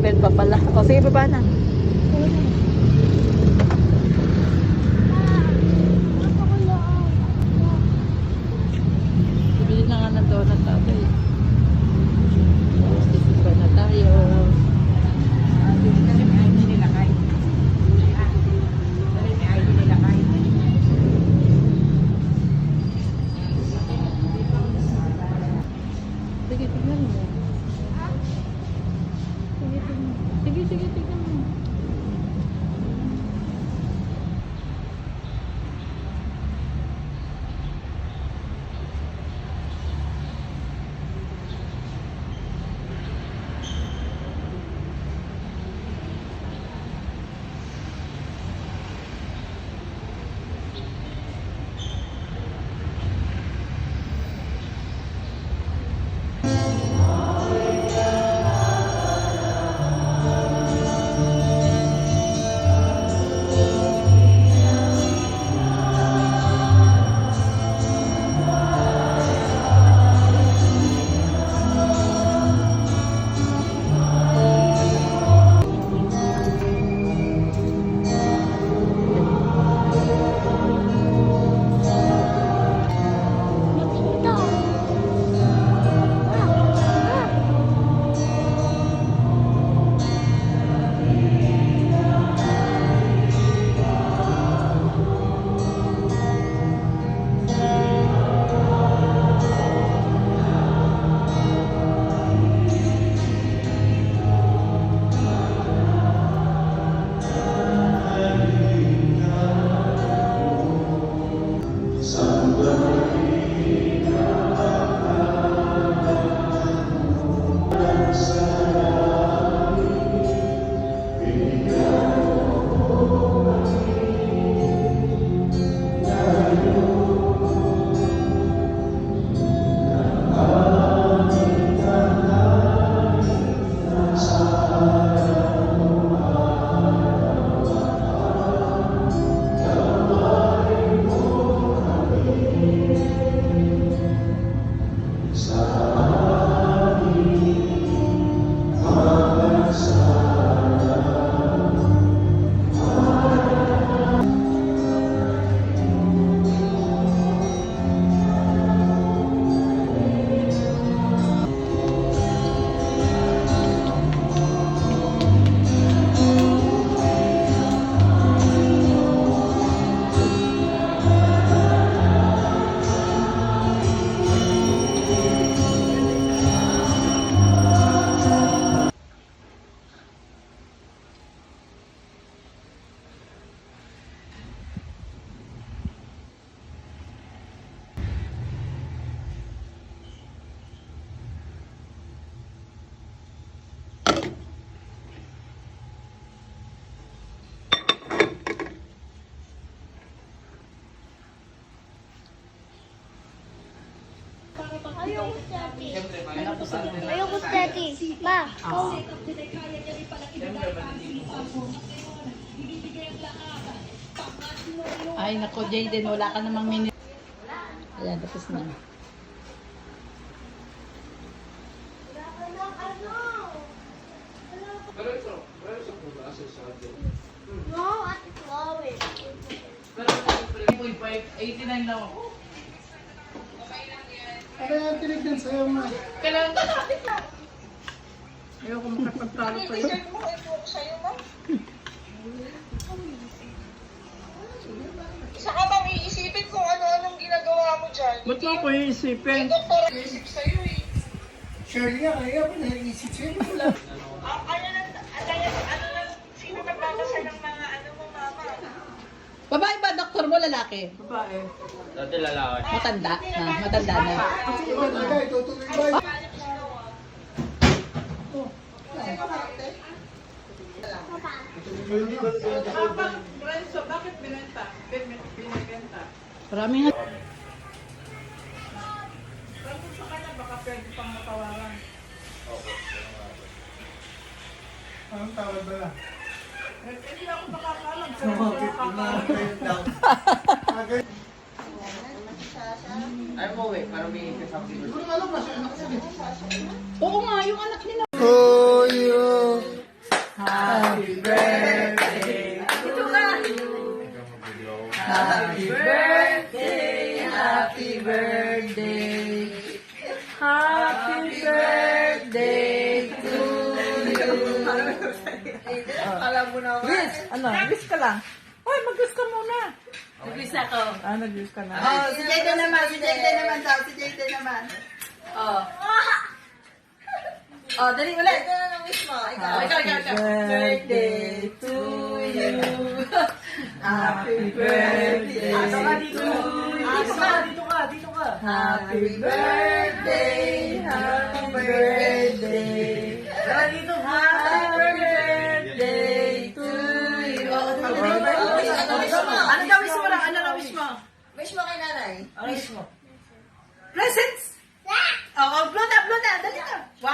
seatbelt pa pala. O sige, baba na. Bili na nga ng donut tatay. Sisipa na tayo. Sige, tignan mo. Sige, tignan mo. Ayoko steady. Ma, Ay, nako, Jayden, wala ka namang minute. Ayan, tapos na. no, at flowing. 89 lang ako. Kaya tinignan sa'yo mo. Kailangan ka natin na. Ayoko makapagtalo pa yun. Saka bang iisipin kung ano-anong ginagawa mo dyan? Ba't mo ako iisipin? Doktor, isip sa'yo eh. Shirley nga, kaya pa naisip sa'yo. Wala. Sino nagbabasa ng mga ano mo, mama? Babae ba, doktor mo, lalaki? Babae. Dati lalaki. Matanda na, matanda na. Ikaw talaga, itutuloy ba? Bakit binenta? Binibenta? Marami nga. Sabi sa kanya, baka pwede pang matawaran. Anong tawag ba na? Hindi ako nakakaalam. Ay mo eh, para may kasabi ko. Oo nga, yung anak nila. Oh, yeah. Alam mo na. Wish, ano? Wish ka lang. Hoy, mag-wish ka muna. Nag-wish ako. Ah, nag-wish ka na. Oh, si Jayden naman, si Jayden naman daw, si Jayden naman. Oh. Oh, dali ulit. Ito na ng wish mo. Ikaw. Happy birthday to you. Happy birthday to you. Dito ka. Happy birthday, happy birthday. Dito ka. Happy birthday to you. Ano daw wish mo lang? Ano daw wish mo? Wish mo kay nanay. Wish mo. Presents! Oo, blow na, blow na. Dali na. 1,